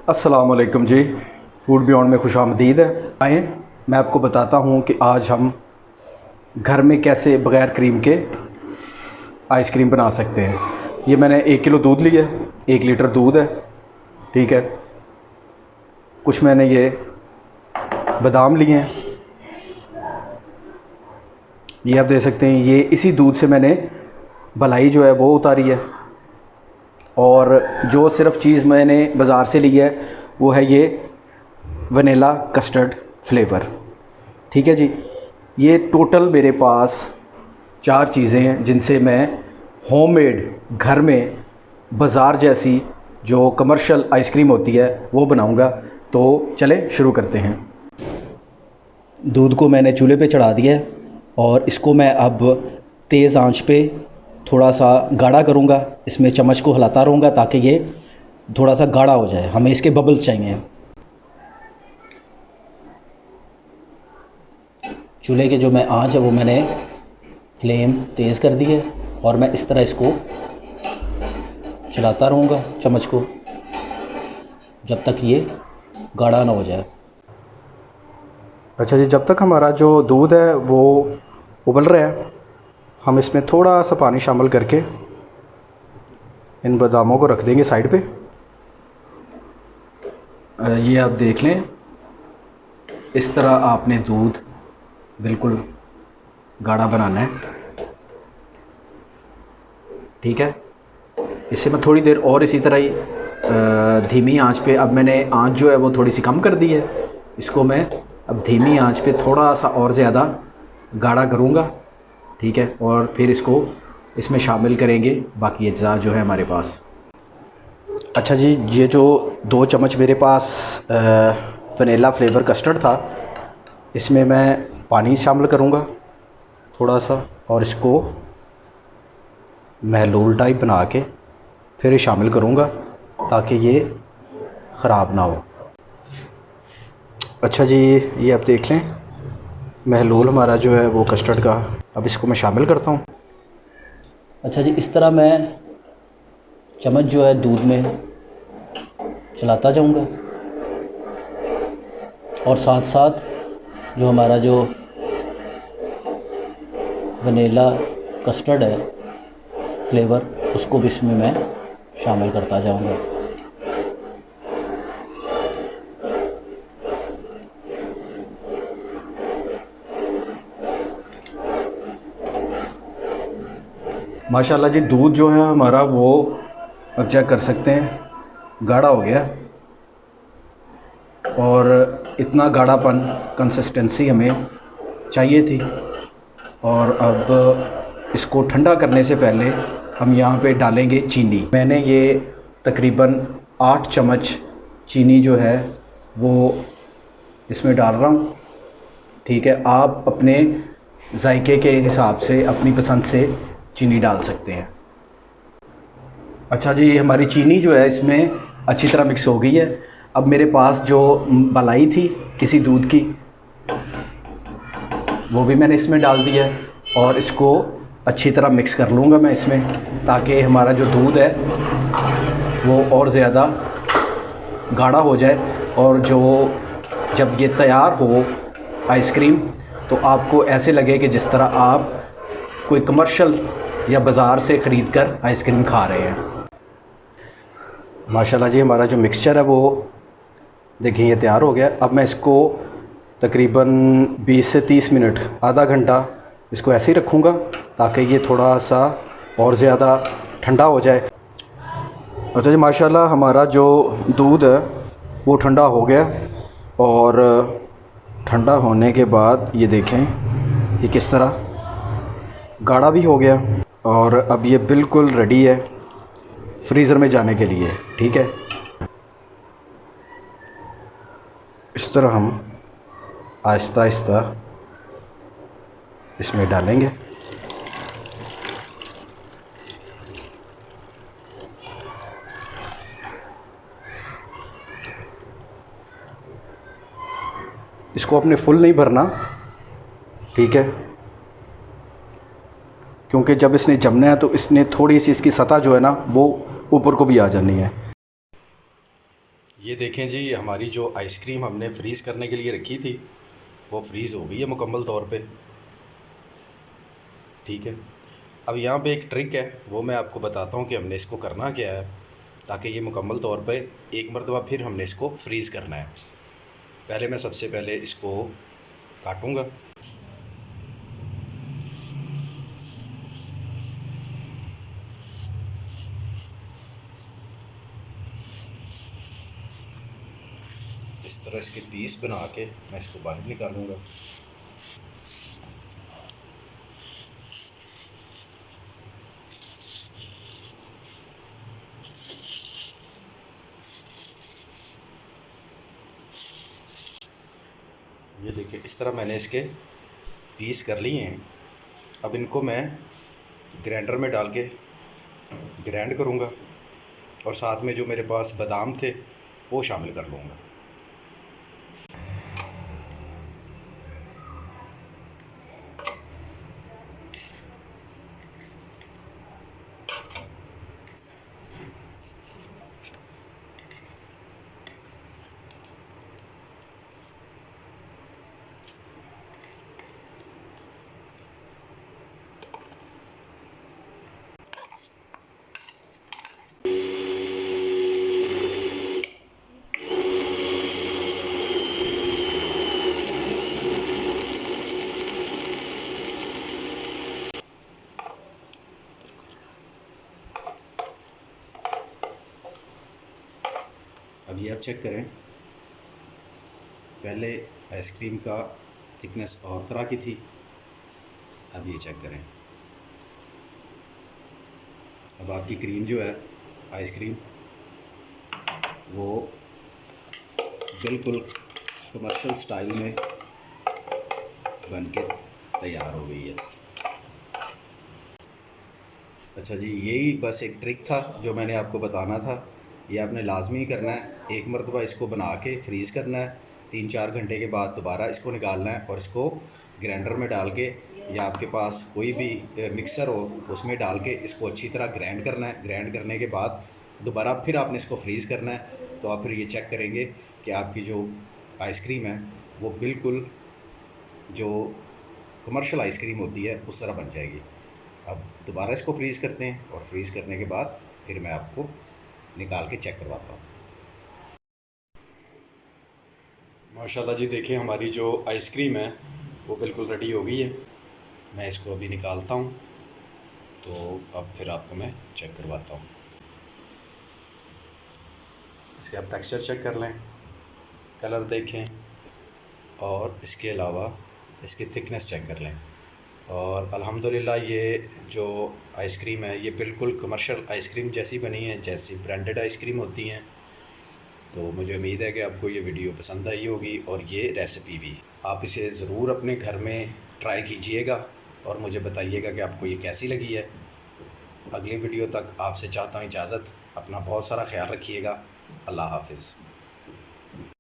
अस्सलाम वालेकुम जी। Food beyond में खुशामदीद है। आए मैं आपको बताता हूँ कि आज हम घर में कैसे बग़ैर क्रीम के आइसक्रीम बना सकते हैं। ये मैंने 1 किलो दूध लिया है, 1 लीटर दूध है, ठीक है। कुछ मैंने ये बादाम लिए हैं, ये आप देख सकते हैं। ये इसी दूध से मैंने भलाई जो है वो उतारी है। और जो सिर्फ़ चीज़ मैंने बाज़ार से ली है वो है ये वनीला कस्टर्ड फ्लेवर, ठीक है जी। ये टोटल मेरे पास 4 चीज़ें हैं जिनसे मैं होममेड घर में बाज़ार जैसी जो कमर्शियल आइसक्रीम होती है वो बनाऊंगा। तो चलें शुरू करते हैं। दूध को मैंने चूल्हे पे चढ़ा दिया है और इसको मैं अब तेज़ आंच पे थोड़ा सा गाढ़ा करूँगा। इसमें चम्मच को हिलाता रहूँगा ताकि ये थोड़ा सा गाढ़ा हो जाए। हमें इसके बबल्स चाहिए। चूल्हे के जो मैं आंच है वो मैंने फ्लेम तेज़ कर दी है और मैं इस तरह इसको चलाता रहूँगा चम्मच को जब तक ये गाढ़ा ना हो जाए। अच्छा जी, जब तक हमारा जो दूध है वो उबल रहा है, हम इसमें थोड़ा सा पानी शामिल करके इन बादामों को रख देंगे साइड पे। ये आप देख लें, इस तरह आपने दूध बिल्कुल गाढ़ा बनाना है, ठीक है। इसे मैं थोड़ी देर और इसी तरह ही धीमी आंच पे, अब मैंने आंच जो है वो थोड़ी सी कम कर दी है। इसको मैं अब धीमी आंच पे थोड़ा सा और ज़्यादा गाढ़ा करूँगा, ठीक है। और फिर इसको इसमें शामिल करेंगे बाकी अज्जा जो है हमारे पास। अच्छा जी, ये जो 2 चम्मच मेरे पास वनीला फ्लेवर कस्टर्ड था, इसमें मैं पानी शामिल करूँगा थोड़ा सा और इसको महलूल टाइप बना के फिर शामिल करूँगा ताकि ये ख़राब ना हो। अच्छा जी, ये आप देख लें महलूल हमारा जो है वो कस्टर्ड का, अब इसको मैं शामिल करता हूँ। अच्छा जी, इस तरह मैं चम्मच जो है दूध में चलाता जाऊँगा और साथ साथ जो हमारा जो वनीला कस्टर्ड है फ्लेवर, उसको भी इसमें मैं शामिल करता जाऊँगा। माशाल्लाह जी, दूध जो है हमारा वो अब चेक कर सकते हैं गाढ़ा हो गया और इतना गाढ़ापन कंसिस्टेंसी हमें चाहिए थी। और अब इसको ठंडा करने से पहले हम यहाँ पे डालेंगे चीनी। मैंने ये तकरीबन 8 चम्मच चीनी जो है वो इसमें डाल रहा हूँ, ठीक है। आप अपने जायके के हिसाब से अपनी पसंद से चीनी डाल सकते हैं। अच्छा जी, हमारी चीनी जो है इसमें अच्छी तरह मिक्स हो गई है। अब मेरे पास जो मलाई थी किसी दूध की, वो भी मैंने इसमें डाल दिया है और इसको अच्छी तरह मिक्स कर लूँगा मैं इसमें, ताकि हमारा जो दूध है वो और ज़्यादा गाढ़ा हो जाए। और जो जब ये तैयार हो आइसक्रीम, तो आपको ऐसे लगे कि जिस तरह आप कोई कमर्शियल या बाज़ार से ख़रीद कर आइसक्रीम खा रहे हैं। माशाल्लाह जी, हमारा जो मिक्सचर है वो देखिए ये तैयार हो गया। अब मैं इसको तकरीबन 20 से 30 मिनट, आधा घंटा इसको ऐसे ही रखूँगा ताकि ये थोड़ा सा और ज़्यादा ठंडा हो जाए। अच्छा जी, माशाल्लाह हमारा जो दूध है वो ठंडा हो गया और ठंडा होने के बाद ये देखें ये किस तरह गाढ़ा भी हो गया और अब ये बिल्कुल रेडी है फ्रीज़र में जाने के लिए, ठीक है। इस तरह हम आहिस्ता आहिस्ता इसमें डालेंगे। इसको अपने फुल नहीं भरना, ठीक है, क्योंकि जब इसने जमना है तो इसने थोड़ी सी इसकी सतह जो है ना वो ऊपर को भी आ जानी है। ये देखें जी, हमारी जो आइसक्रीम हमने फ्रीज़ करने के लिए रखी थी वो फ्रीज़ हो गई है मुकम्मल तौर पे। ठीक है, अब यहाँ पे एक ट्रिक है, वो मैं आपको बताता हूँ कि हमने इसको करना क्या है ताकि ये मुकम्मल तौर पे एक मरतबा फिर हमने इसको फ्रीज़ करना है। पहले मैं सबसे पहले इसको काटूँगा। इस तरह इसके पीस बना के मैं इसको बाहर निकालूँगा। ये देखिए, इस तरह मैंने इसके पीस कर लिए हैं। अब इनको मैं ग्राइंडर में डाल के ग्राइंड करूँगा और साथ में जो मेरे पास बादाम थे वो शामिल कर लूँगा। अब ये आप चेक करें, पहले आइसक्रीम का थिकनेस और तरह की थी, अब ये चेक करें। अब आपकी क्रीम जो है आइसक्रीम वो बिल्कुल कमर्शियल स्टाइल में बन के तैयार हो गई है। अच्छा जी, यही बस एक ट्रिक था जो मैंने आपको बताना था। ये आपने लाजमी करना है, एक मरतबा इसको बना के फ्रीज़ करना है, 3-4 घंटे के बाद दोबारा इसको निकालना है और इसको ग्राइंडर में डाल के या आपके पास कोई भी मिक्सर हो उसमें डाल के इसको अच्छी तरह ग्राइंड करना है। ग्राइंड करने के बाद दोबारा फिर आपने इसको फ्रीज़ करना है। तो आप फिर ये चेक करेंगे कि आपकी जो आइसक्रीम है वो बिल्कुल जो कमर्शियल आइसक्रीम होती है उस तरह बन जाएगी। अब दोबारा इसको फ्रीज़ करते हैं और फ्रीज़ करने के बाद फिर मैं आपको निकाल के चेक करवाता हूँ। माशाल्लाह जी, देखिए हमारी जो आइसक्रीम है वो बिल्कुल रेडी हो गई है। मैं इसको अभी निकालता हूँ तो अब फिर आपको मैं चेक करवाता हूँ। इसके आप टेक्सचर चेक कर लें, कलर देखें और इसके अलावा इसकी थिकनेस चेक कर लें। और अल्हम्दुलिल्लाह ये जो आइसक्रीम है ये बिल्कुल कमर्शियल आइसक्रीम जैसी बनी है, जैसी ब्रांडेड आइसक्रीम होती हैं। तो मुझे उम्मीद है कि आपको ये वीडियो पसंद आई होगी और ये रेसिपी भी। आप इसे ज़रूर अपने घर में ट्राई कीजिएगा और मुझे बताइएगा कि आपको ये कैसी लगी है। अगली वीडियो तक आपसे चाहता हूँ इजाज़त। अपना बहुत सारा ख्याल रखिएगा। अल्लाह हाफ़िज़।